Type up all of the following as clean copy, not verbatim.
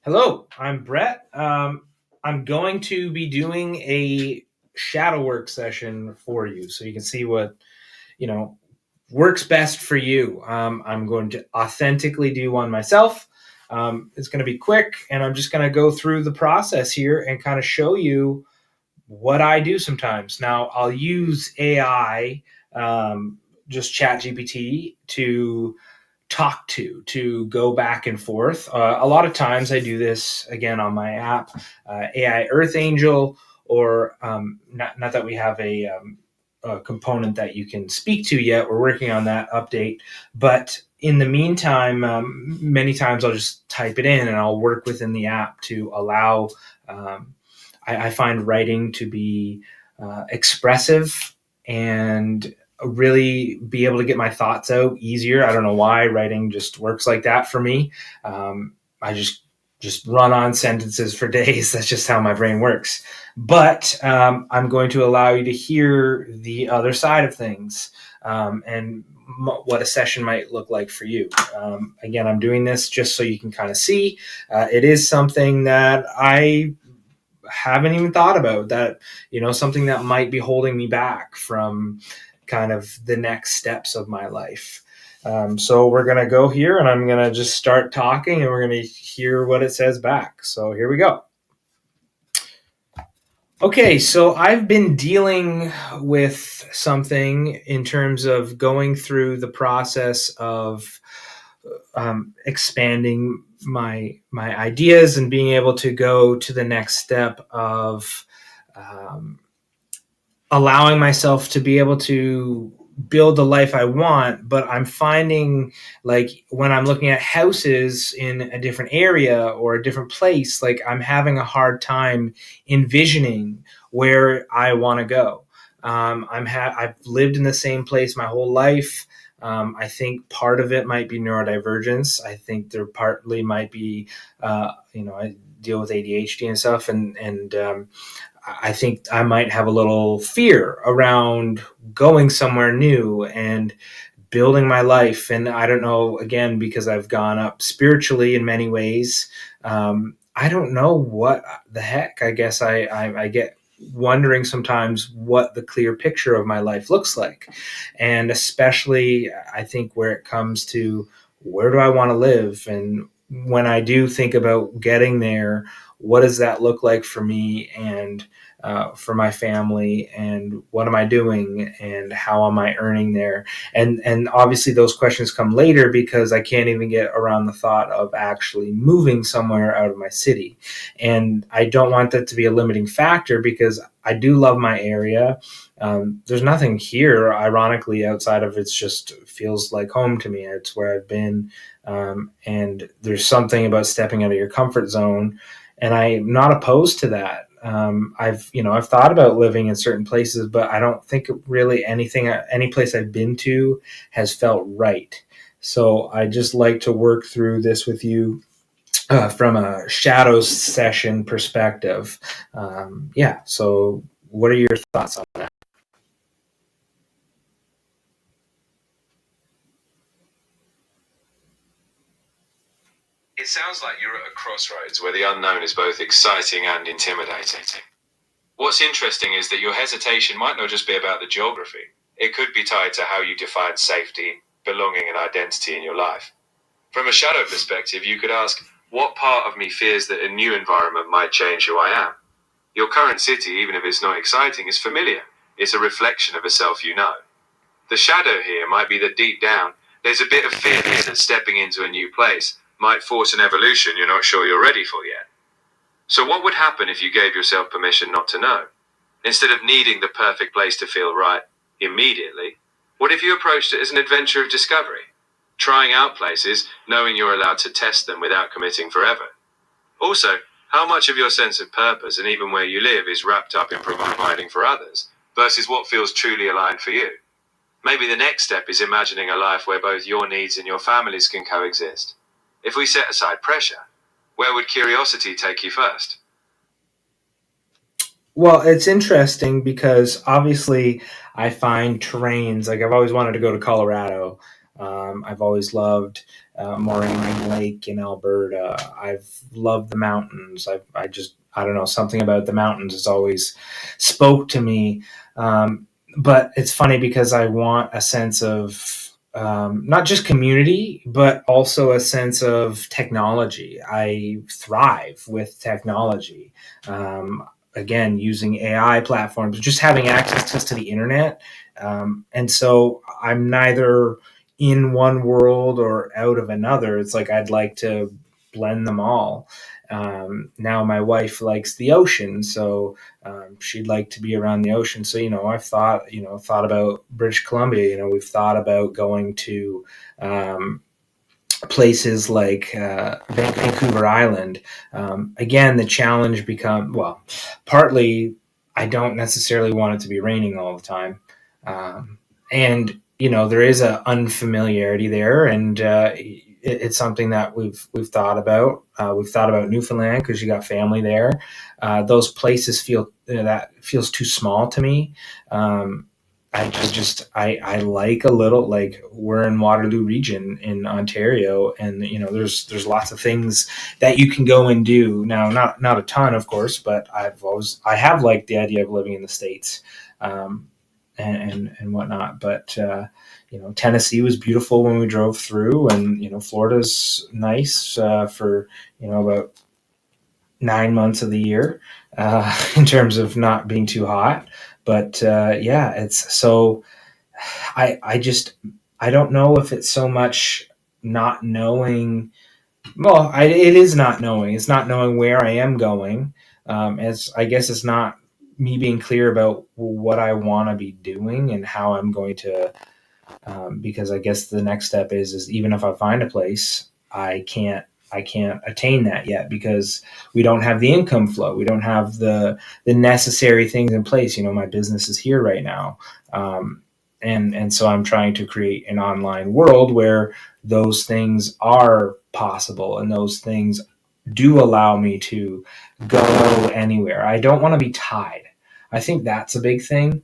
Hello, I'm Brett. I'm going to be doing a shadow work session for you so you can see what, you know, works best for you. I'm going to authentically do one myself. It's going to be quick, and I'm just going to go through the process here and kind of show you what I do sometimes. Now, I'll use AI, just Chat GPT, to go back and forth. A lot of times I do this again on my app, AI Earth Angel, or not that we have a component that you can speak to yet. We're working on that update. But in the meantime, many times I'll just type it in and I'll work within the app to allow. I find writing to be expressive and really be able to get my thoughts out easier. I don't know why writing just works like that for me. I just run on sentences for days. That's just how my brain works. But I'm going to allow you to hear the other side of things, and what a session might look like for you. Again, I'm doing this just so you can kind of see. It is something that I haven't even thought about, that something that might be holding me back from kind of the next steps of my life. So we're going to go here and I'm going to just start talking and we're going to hear what it says back. So here we go. Okay, so I've been dealing with something in terms of going through the process of expanding my ideas and being able to go to the next step of um, allowing myself to be able to build the life I want. But I'm finding, like, when I'm looking at houses in a different area or a different place, like, I'm having a hard time envisioning where I want to go. I've lived in the same place my whole life. I think part of it might be neurodivergence. I think there partly might be, I deal with ADHD and stuff, and I think I might have a little fear around going somewhere new and building my life. And I don't know, again, because I've gone up spiritually in many ways. I don't know what the heck. I guess I get wondering sometimes what the clear picture of my life looks like. And especially, I think, where it comes to where do I want to live? And when I do think about getting there, what does that look like for me and for my family, and what am I doing and how am I earning there? And obviously those questions come later because I can't even get around the thought of actually moving somewhere out of my city. And I don't want that to be a limiting factor because I do love my area. There's nothing here, ironically, outside of it's just feels like home to me. It's where I've been. And there's something about stepping out of your comfort zone, and I'm not opposed to that. I've thought about living in certain places, but I don't think really any place I've been to has felt right. So I just like to work through this with you from a shadow session perspective. Yeah. So what are your thoughts on that? It sounds like you're at a crossroads where the unknown is both exciting and intimidating. What's interesting is that your hesitation might not just be about the geography. It could be tied to how you define safety, belonging, and identity in your life. From a shadow perspective, you could ask, what part of me fears that a new environment might change who I am? Your current city, even if it's not exciting, is familiar. It's a reflection of a self you know. The shadow here might be that deep down, there's a bit of fear that stepping into a new place might force an evolution you're not sure you're ready for yet. So what would happen if you gave yourself permission not to know? Instead of needing the perfect place to feel right immediately, what if you approached it as an adventure of discovery? Trying out places, knowing you're allowed to test them without committing forever. Also, how much of your sense of purpose and even where you live is wrapped up in providing for others versus what feels truly aligned for you? Maybe the next step is imagining a life where both your needs and your family's can coexist. If we set aside pressure, where would curiosity take you first? Well, it's interesting because obviously I find terrains, like, I've always wanted to go to Colorado. I've always loved Moraine Lake in Alberta. I've loved the mountains. I don't know, something about the mountains has always spoke to me. But it's funny because I want a sense of not just community, but also a sense of technology. I thrive with technology. Again, using AI platforms, just having access to the internet. And so I'm neither in one world or out of another. It's like I'd like to blend them all. Now my wife likes the ocean, so she'd like to be around the ocean. So I've thought about British Columbia. We've thought about going to places like Vancouver Island. Again, the challenge partly I don't necessarily want it to be raining all the time, and there is an unfamiliarity there, and it's something that we've thought about. We've thought about Newfoundland because you got family there. Those places that feels too small to me. I like a little, like, we're in Waterloo region in Ontario, and there's lots of things that you can go and do now. Not a ton, of course, but I have liked the idea of living in the States, and whatnot. But Tennessee was beautiful when we drove through, and Florida's nice for about 9 months of the year in terms of not being too hot. But yeah, it's so I don't know if it's so much not knowing. Well, it is not knowing. It's not knowing where I am going. As I guess it's not me being clear about what I want to be doing and how I'm going to. Because I guess the next step is even if I find a place, I can't attain that yet because we don't have the income flow. We don't have the necessary things in place. My business is here right now. And so I'm trying to create an online world where those things are possible and those things do allow me to go anywhere. I don't want to be tied. I think that's a big thing.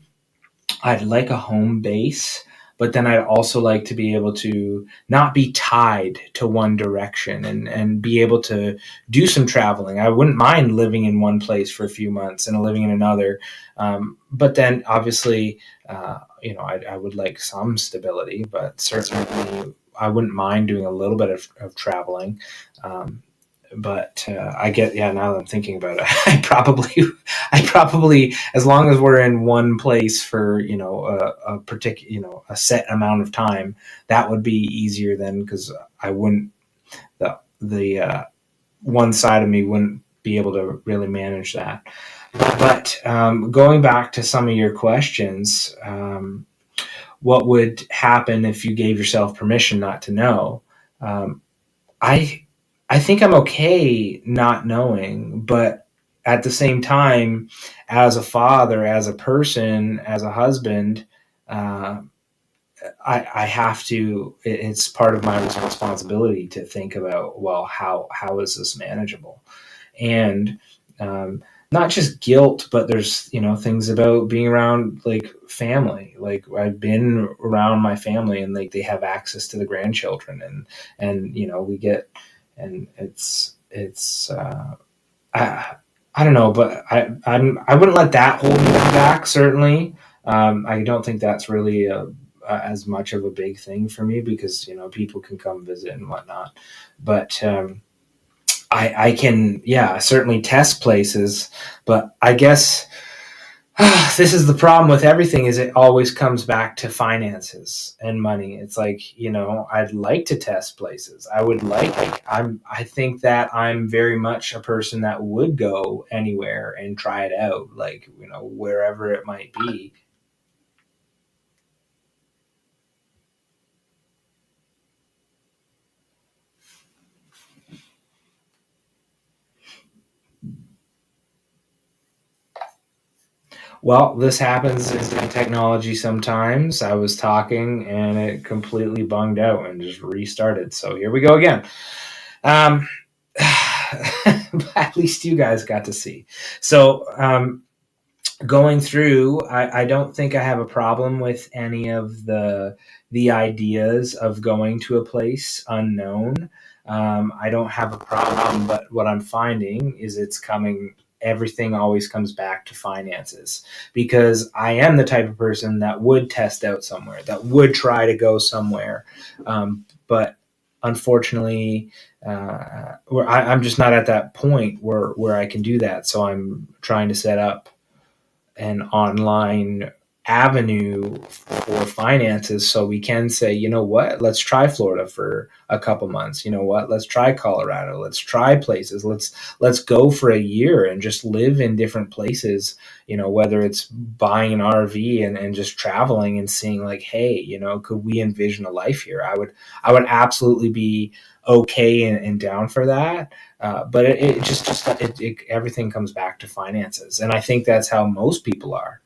I'd like a home base, but then I'd also like to be able to not be tied to one direction and be able to do some traveling. I wouldn't mind living in one place for a few months and living in another. But then obviously, I would like some stability, but certainly I wouldn't mind doing a little bit of traveling. But I get, yeah, now that I'm thinking about it, I probably, as long as we're in one place for, a particular, a set amount of time, that would be easier then, because I wouldn't, the one side of me wouldn't be able to really manage that. But going back to some of your questions, what would happen if you gave yourself permission not to know? I I think I'm okay not knowing, but at the same time, as a father, as a person, as a husband, uh, I have to. It's part of my responsibility to think about, well, how is this manageable, and not just guilt, but there's things about being around, like, family. Like, I've been around my family, and like they have access to the grandchildren, and we get, and I, I don't know, but I wouldn't let that hold me back. Certainly, I don't think that's really as much of a big thing for me because people can come visit and whatnot. But I can, yeah, certainly test places. But I guess this is the problem with everything: is it always comes back to finances and money. It's like, I'd like to test places. I think that I'm very much a person that would go anywhere and try it out, like, wherever it might be. Well, this happens in technology sometimes. I was talking and it completely bunged out and just restarted. So here we go again. Um, at least you guys got to see. So going through, I don't think I have a problem with any of the ideas of going to a place unknown. I don't have a problem, but what I'm finding is everything always comes back to finances, because I am the type of person that would test out somewhere, that would try to go somewhere. But unfortunately, I'm just not at that point where I can do that. So I'm trying to set up an online avenue for finances so we can say, you know what, let's try Florida for a couple months. You know what, let's try Colorado. Let's try places. Let's go for a year and just live in different places, whether it's buying an RV and just traveling and seeing like, hey, could we envision a life here? I would absolutely be okay and down for that. But everything comes back to finances, and I think that's how most people are.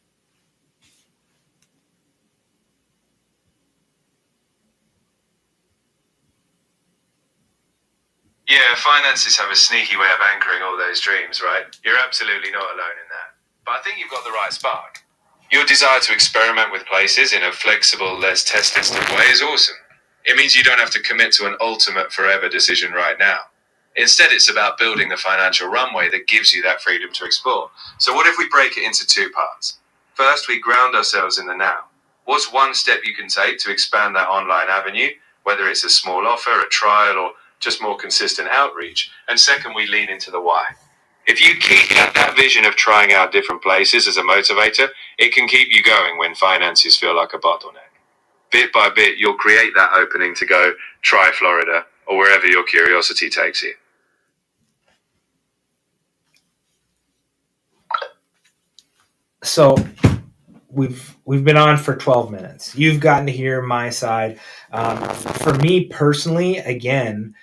Yeah, finances have a sneaky way of anchoring all those dreams, right? You're absolutely not alone in that. But I think you've got the right spark. Your desire to experiment with places in a flexible, less tested way is awesome. It means you don't have to commit to an ultimate forever decision right now. Instead, it's about building the financial runway that gives you that freedom to explore. So, what if we break it into two parts? First, we ground ourselves in the now. What's one step you can take to expand that online avenue, whether it's a small offer, a trial, or just more consistent outreach? And second, we lean into the why. If you keep that vision of trying out different places as a motivator, it can keep you going when finances feel like a bottleneck. Bit by bit, you'll create that opening to go try Florida or wherever your curiosity takes you. So we've been on for 12 minutes. You've gotten to hear my side. For me personally, again,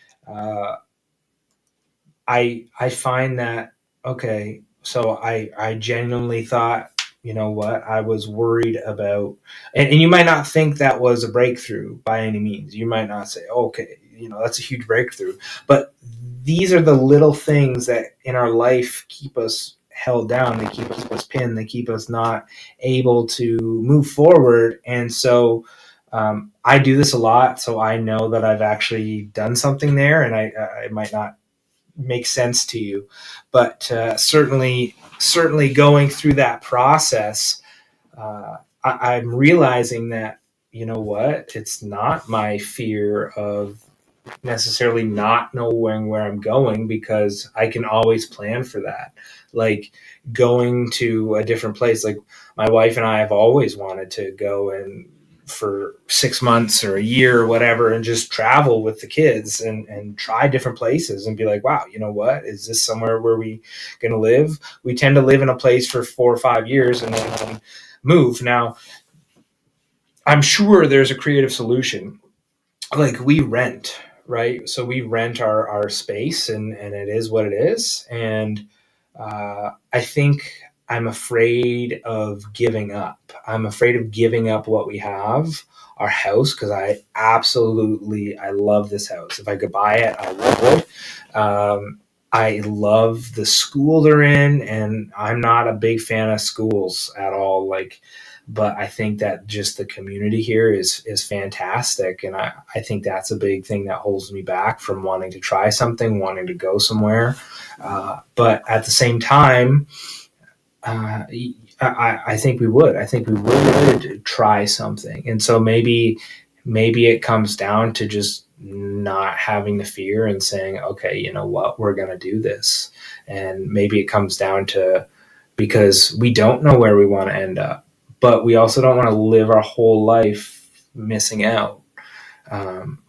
I find that, okay. So I genuinely thought, you know what, I was worried about, and you might not think that was a breakthrough by any means. You might not say, okay, that's a huge breakthrough, but these are the little things that in our life keep us held down. They keep us pinned. They keep us not able to move forward. And so I do this a lot, so I know that I've actually done something there, and I might not make sense to you, but certainly going through that process, I'm realizing that, you know what, it's not my fear of necessarily not knowing where I'm going, because I can always plan for that. Like going to a different place, like my wife and I have always wanted to go and for 6 months or a year or whatever and just travel with the kids and try different places and be like, wow, you know what, is this somewhere where we gonna live? We tend to live in a place for 4 or 5 years and then move. Now I'm sure there's a creative solution. Like we rent, right? So we rent our space, and it is what it is. And I think I'm afraid of giving up. I'm afraid of giving up what we have, our house, because I love this house. If I could buy it, I would. I love the school they're in, and I'm not a big fan of schools at all. Like, but I think that just the community here is fantastic, and I think that's a big thing that holds me back from wanting to try something, wanting to go somewhere. But at the same time, uh, I think we would. I think we would try something, and so maybe it comes down to just not having the fear and saying, okay, you know what, we're going to do this. And maybe it comes down to, because we don't know where we want to end up, but we also don't want to live our whole life missing out.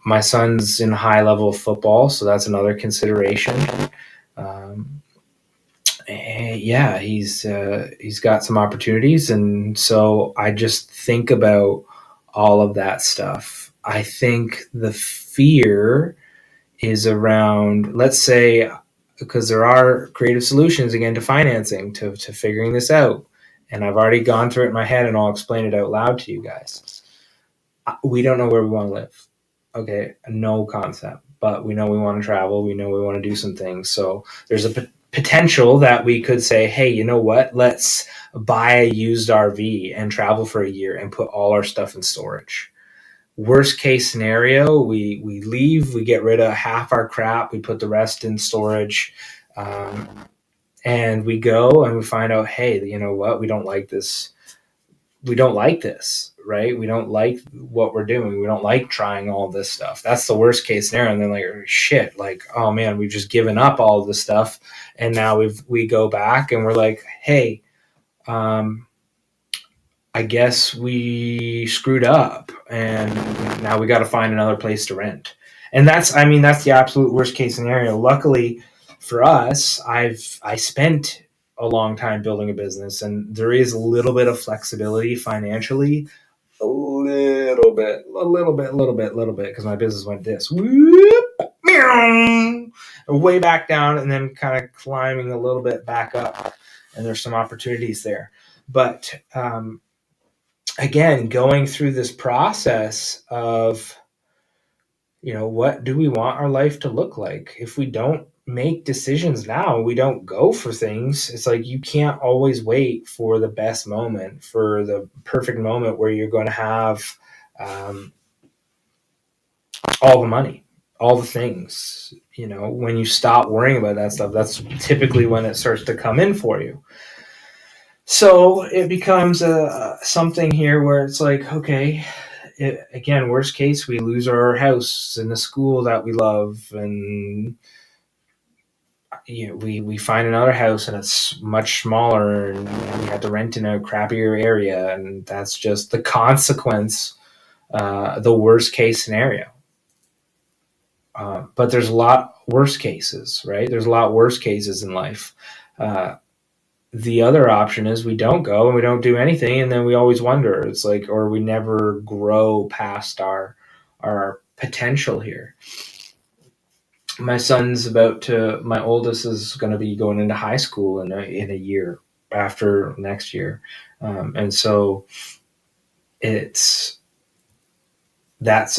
My son's in high level football, so that's another consideration. Um, yeah, he's got some opportunities, and so I just think about all of that stuff. I think the fear is around, let's say, because there are creative solutions again to financing, to figuring this out, and I've already gone through it in my head, and I'll explain it out loud to you guys. We don't know where we want to live. Okay, no concept, but we know we want to travel. We know we want to do some things. So there's a potential that we could say, hey, you know what? Let's buy a used RV and travel for a year and put all our stuff in storage. Worst case scenario, we leave, we get rid of half our crap, we put the rest in storage, and we go and we find out, hey, you know what? We don't like this. We don't like this, right? We don't like what we're doing. We don't like trying all this stuff. That's the worst case scenario. And then like, shit, like, oh man, we've just given up all this stuff, and now we go back and we're like, hey, I guess we screwed up, and now we got to find another place to rent. And that's the absolute worst case scenario. Luckily for us, I spent a long time building a business, and there is a little bit of flexibility financially, a little bit, because my business went this whoop, meow, way back down, and then kind of climbing a little bit back up, and there's some opportunities there. But again, going through this process of, you know, what do we want our life to look like? If we don't make decisions now, we don't go for things. It's like you can't always wait for the best moment, for the perfect moment where you're going to have all the money, all the things. You know, when you stop worrying about that stuff, that's typically when it starts to come in for you. So it becomes something here where it's like, okay, again, worst case, we lose our house and the school that we love, and we find another house and it's much smaller, and we have to rent in a crappier area, and that's just the consequence, the worst case scenario. But there's a lot worse cases, right? There's a lot worse cases in life. The other option is we don't go and we don't do anything, and then we always wonder. It's like, or we never grow past our potential here. My oldest is going to be going into high school in a year after next year, and so that's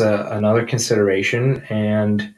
another consideration. And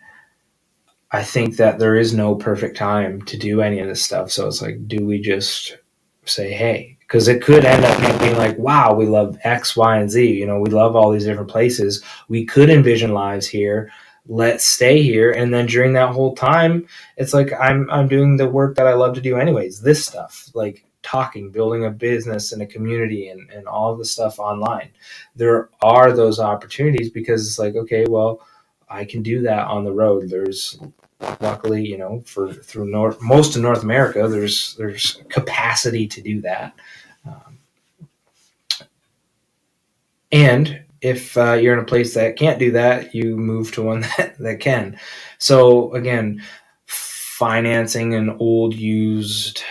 I think that there is no perfect time to do any of this stuff. So it's like, do we just say, hey, because it could end up being like, wow, we love X, Y, and Z. You know, we love all these different places. We could envision lives here. Let's stay here. And then during that whole time, it's like I'm doing the work that I love to do anyways. This stuff, like talking, building a business and a community, and all the stuff online. There are those opportunities because it's like, okay, well, I can do that on the road. There's luckily, you know, most of North America, there's capacity to do that. And if you're in a place that can't do that, you move to one that can. So again, financing an old used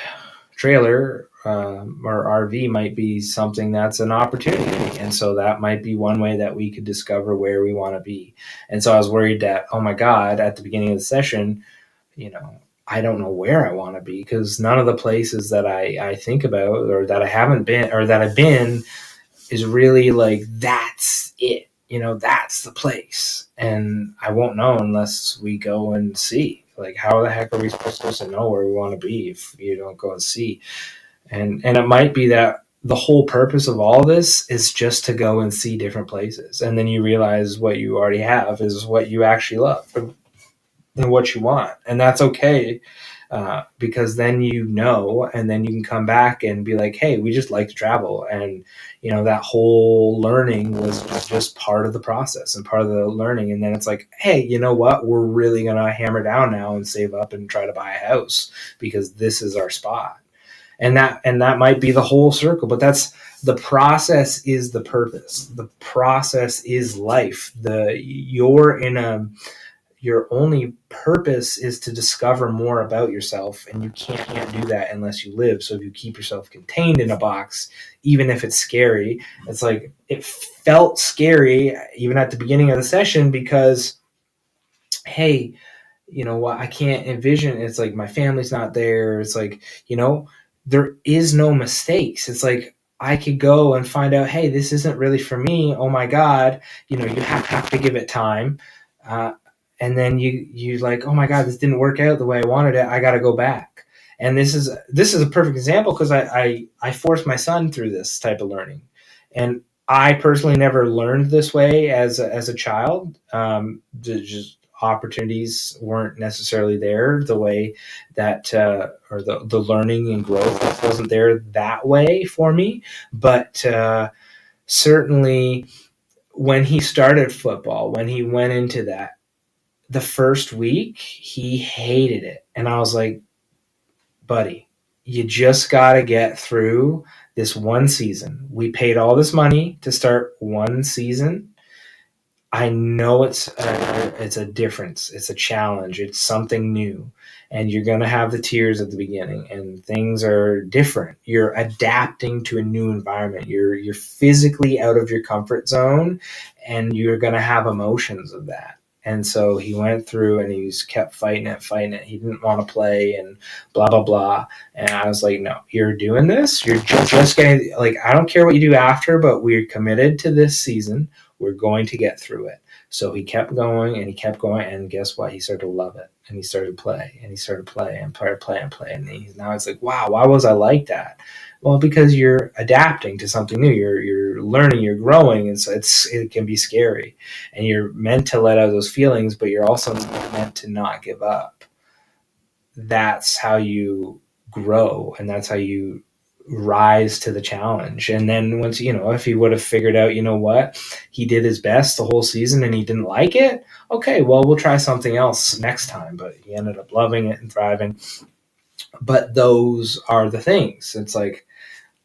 trailer or RV might be something that's an opportunity. And so that might be one way that we could discover where we want to be. And so I was worried that, oh my God, at the beginning of the session, you know, I don't know where I want to be, because none of the places that I think about, or that I haven't been, or that I've been, is really like, that's it. You know, that's the place. And I won't know unless we go and see. Like, how the heck are we supposed to know where we want to be if you don't go and see? And it might be that the whole purpose of all this is just to go and see different places. And then you realize what you already have is what you actually love and what you want. And that's okay, because then you know, and then you can come back and be like, hey, we just like to travel. And, you know, that whole learning was just part of the process and part of the learning. And then it's like, hey, you know what? We're really going to hammer down now and save up and try to buy a house because this is our spot. And that might be the whole circle, but that's the process is the purpose. The process is life. Your only purpose is to discover more about yourself, and you can't do that unless you live. So if you keep yourself contained in a box, even if it's scary, it's like, it felt scary even at the beginning of the session because, hey, you know what, I can't envision, it's like my family's not there. It's like, you know, there is no mistakes. It's like, I could go and find out, hey, this isn't really for me. Oh my God, you know, you have to give it time. And then you like, oh my God, this didn't work out the way I wanted it. I got to go back. And this is a perfect example because I forced my son through this type of learning, and I personally never learned this way as a child. Just opportunities weren't necessarily there the way that or the learning and growth wasn't there that way for me. But certainly when he started football, when he went into that, the first week he hated it, and I was like, buddy, you just got to get through this one season. We paid all this money to start one season. I know it's a difference. It's a challenge. It's something new, and you're going to have the tears at the beginning, and things are different. You're adapting to a new environment. You're physically out of your comfort zone, and you're going to have emotions of that. And so he went through and he's kept fighting it. He didn't want to play and blah, blah, blah. And I was like, no, you're doing this. You're just getting, like, I don't care what you do after, but we're committed to this season. We're going to get through it. So he kept going and he kept going. And guess what? He started to love it. And he started to play and he started to play and play. And now it's like, wow, why was I like that? Well, because you're adapting to something new. You're learning, you're growing, and so it can be scary. And you're meant to let out those feelings, but you're also meant to not give up. That's how you grow, and that's how you rise to the challenge. And then once, if he would have figured out, what, he did his best the whole season and he didn't like it, okay, well, we'll try something else next time. But he ended up loving it and thriving. But those are the things. It's like,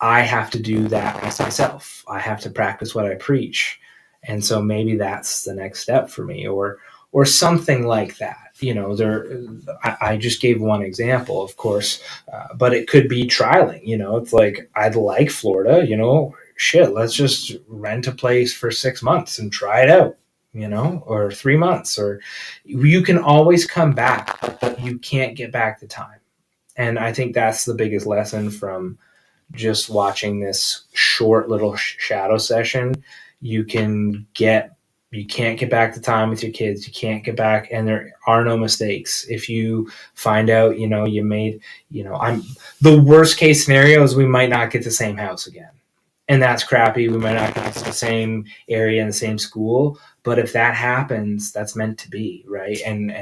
I have to do that as myself. I have to practice what I preach. And so maybe that's the next step for me, or something like that. I just gave one example, of course, but it could be trialing. It's like, I'd like Florida, shit, let's just rent a place for 6 months and try it out, or 3 months, or you can always come back, but you can't get back the time. And I think that's the biggest lesson from just watching this short little shadow session. You can't get back the time with your kids. You can't get back, and there are no mistakes. If you find out, you made, the worst case scenario is we might not get the same house again. And that's crappy. We might not get the same area and the same school. But if that happens, that's meant to be, right? And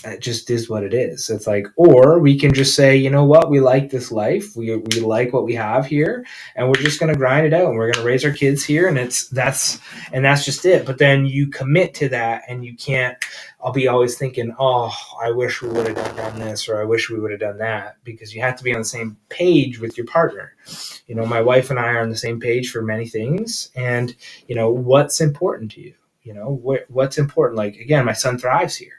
it just is what it is. It's like, or we can just say, you know what, we like this life. We like what we have here, and we're just going to grind it out, and we're going to raise our kids here. And that's just it. But then you commit to that, and you can't, I'll be always thinking, oh, I wish we would have done this, or I wish we would have done that, because you have to be on the same page with your partner. My wife and I are on the same page for many things. And, what's important to you? What's important? Like, again, my son thrives here.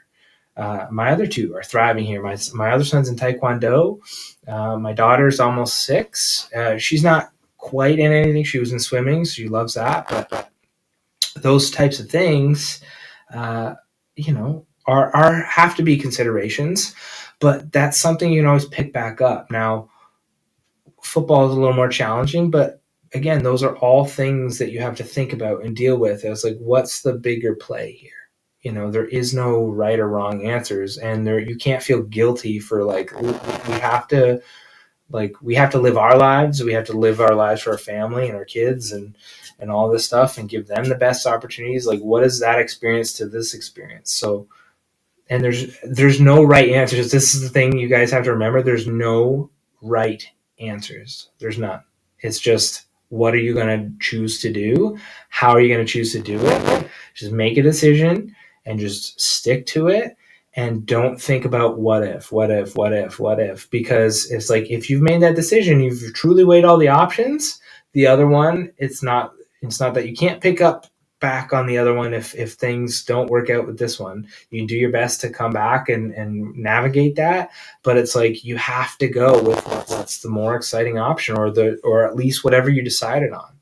My other two are thriving here. My other son's in Taekwondo. My daughter's almost 6. She's not quite in anything. She was in swimming, so she loves that. But those types of things, are have to be considerations. But that's something you can always pick back up. Now, football is a little more challenging, but again, those are all things that you have to think about and deal with. It's like, what's the bigger play here? There is no right or wrong answers, and you can't feel guilty for, like, we have to live our lives. We have to live our lives for our family and our kids and all this stuff, and give them the best opportunities. Like, what is that experience to this experience? So, and there's no right answers. This is the thing you guys have to remember. There's no right answers. There's none. It's just, what are you going to choose to do? How are you going to choose to do it? Just make a decision and just stick to it, and don't think about what if, because it's like, if you've made that decision, you've truly weighed all the options. The other one, it's not that you can't pick up back on the other one if things don't work out with this one. You do your best to come back and navigate that, but it's like, you have to go with what's the more exciting option, or at least whatever you decided on.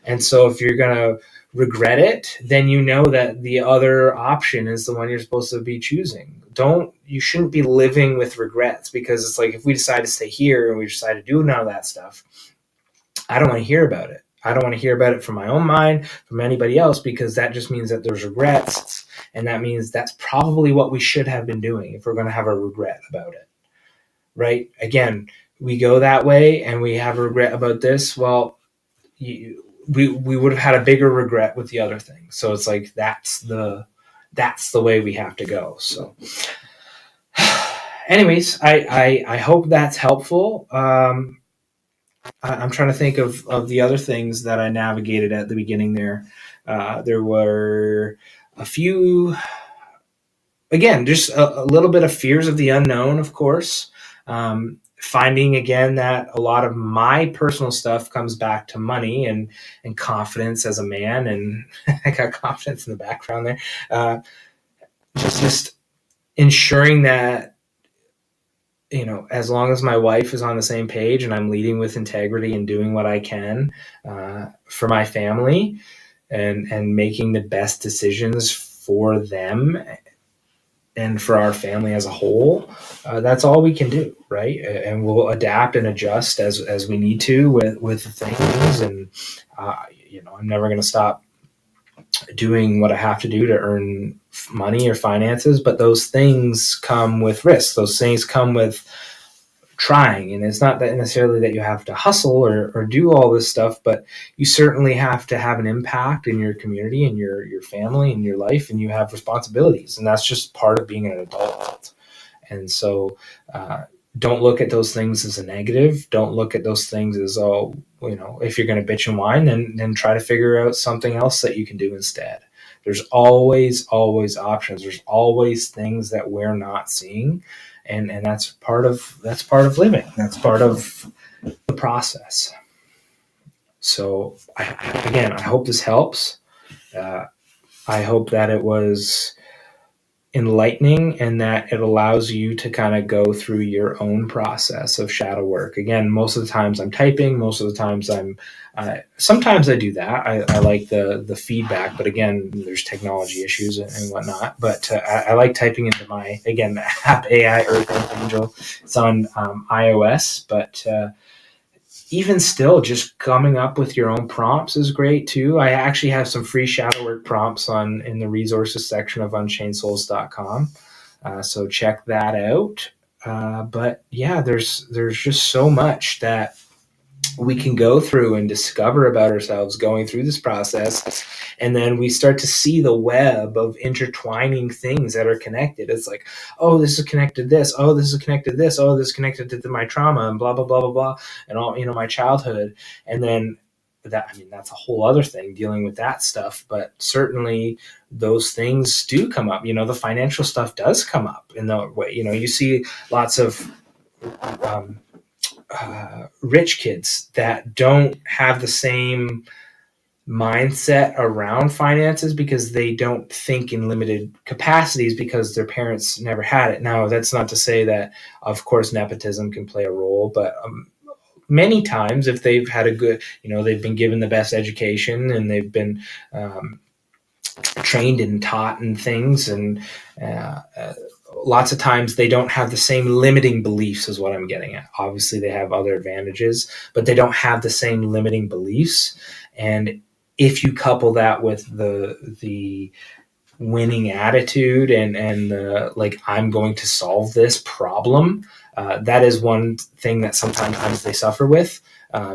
And so if you're going to regret it, then that the other option is the one you're supposed to be choosing. You shouldn't be living with regrets, because it's like, if we decide to stay here and we decide to do none of that stuff, I don't want to hear about it. I don't want to hear about it from my own mind, from anybody else, because that just means that there's regrets. And that means that's probably what we should have been doing if we're going to have a regret about it. right? Again, we go that way and we have a regret about this. Well, we would have had a bigger regret with the other thing. So it's like that's the way we have to go. So anyways, I hope that's helpful. I'm trying to think of the other things that I navigated at the beginning there. There were a few, again, just a little bit of fears of the unknown, of course. Finding again that a lot of my personal stuff comes back to money and confidence as a man, and I got confidence in the background there. Just ensuring that, you know, as long as my wife is on the same page and I'm leading with integrity and doing what I can for my family and making the best decisions for them and for our family as a whole, that's all we can do, right? And we'll adapt and adjust as we need to with the things. And you know, I'm never going to stop doing what I have to do to earn money or finances, but those things come with risks. Those things come with trying, and it's not that necessarily that you have to hustle or do all this stuff, but you certainly have to have an impact in your community and your family and your life, and you have responsibilities, and that's just part of being an adult. And so don't look at those things as a negative. Don't look at those things as, oh, you know, if you're going to bitch and whine, then try to figure out something else that you can do instead. There's always options. There's always things that we're not seeing, and that's part of living. That's part of the process. So again, I hope this helps. I hope that it was enlightening and that it allows you to kind of go through your own process of shadow work. Again, most of the times I'm typing, most of the times sometimes I do that. I like the feedback, but again, there's technology issues and whatnot. But I like typing into my, again, app AI Earth Angel. It's on iOS, but even still, just coming up with your own prompts is great too. I actually have some free shadow work prompts in the resources section of unchainedsouls.com. So check that out. But yeah, there's just so much that we can go through and discover about ourselves going through this process. And then we start to see the web of intertwining things that are connected. It's like, oh, this is connected to this. Oh, this is connected to this. Oh, this is connected to my trauma and blah, blah, blah, blah, blah. And all, you know, my childhood. And then that's a whole other thing, dealing with that stuff. But certainly those things do come up. You know, the financial stuff does come up in the way, you know, you see lots of, rich kids that don't have the same mindset around finances because they don't think in limited capacities because their parents never had it. Now, that's not to say that, of course, nepotism can play a role, but many times if they've had a good, you know, they've been given the best education and they've been trained and taught and things, and lots of times they don't have the same limiting beliefs as what I'm getting at. Obviously they have other advantages, but they don't have the same limiting beliefs. And if you couple that with the winning attitude and the, like, I'm going to solve this problem, that is one thing that sometimes they suffer with,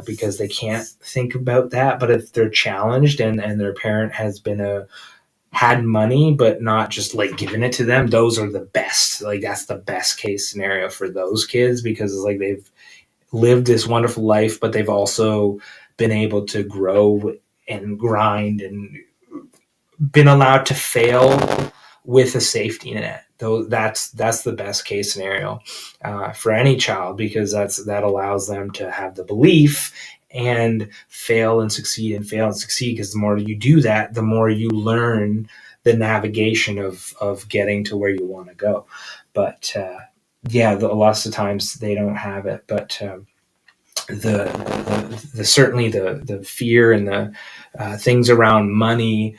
because they can't think about that. But if they're challenged and their parent has had money but not just like giving it to them, those are the best. Like, that's the best case scenario for those kids, because it's like they've lived this wonderful life, but they've also been able to grow and grind and been allowed to fail with a safety net. Though that's the best case scenario for any child, because that allows them to have the belief and fail and succeed and fail and succeed, because the more you do that, the more you learn the navigation of getting to where you want to go. But lots of times they don't have it. But certainly the fear and the things around money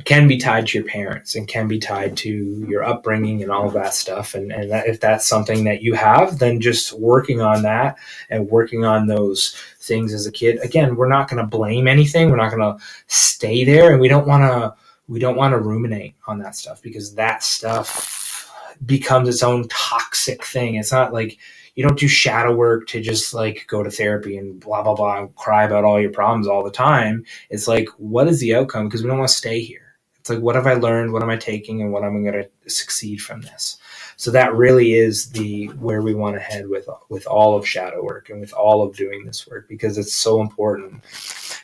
can be tied to your parents and can be tied to your upbringing and all of that stuff. And if that's something that you have, then just working on that and working on those things as a kid. Again, we're not going to blame anything. We're not going to stay there, and we don't want to ruminate on that stuff, because that stuff becomes its own toxic thing. It's not like you don't do shadow work to just like go to therapy and blah, blah, blah, and cry about all your problems all the time. It's like, what is the outcome? Because we don't want to stay here. It's like, what have I learned? What am I taking? And what am I going to succeed from this? So that really is where we want to head with all of shadow work and with all of doing this work, because it's so important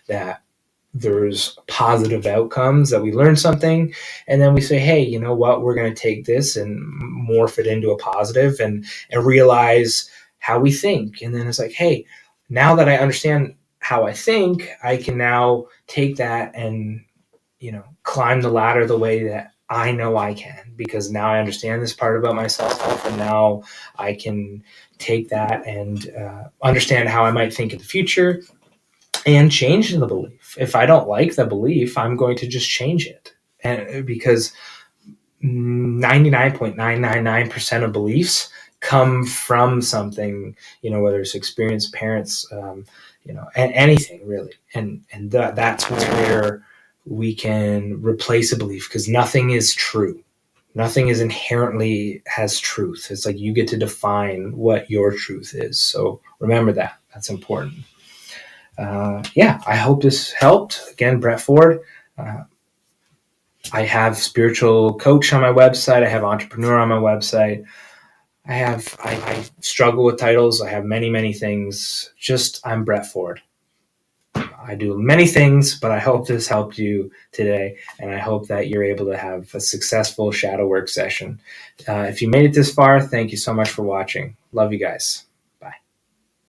that there's positive outcomes, that we learn something and then we say, hey, you know what, we're going to take this and morph it into a positive and realize how we think. And then it's like, hey, now that I understand how I think, I can now take that and, you know, climb the ladder the way that I know I can, because now I understand this part about myself, and now I can take that and understand how I might think in the future and change the belief. If I don't like the belief, I'm going to just change it. And because 99.999% of beliefs come from something, you know, whether it's experience, parents, you know, anything really. And that's where we can replace a belief, because nothing is true. Nothing is inherently has truth. It's like you get to define what your truth is. So remember that. That's important. Yeah, I hope this helped. Again, Brett Ford. I have spiritual coach on my website. I have entrepreneur on my website. I struggle with titles. I have many things. Just I'm Brett Ford. I do many things, but I hope this helped you today, and I hope that you're able to have a successful shadow work session. If you made it this far, thank you so much for watching. Love you guys.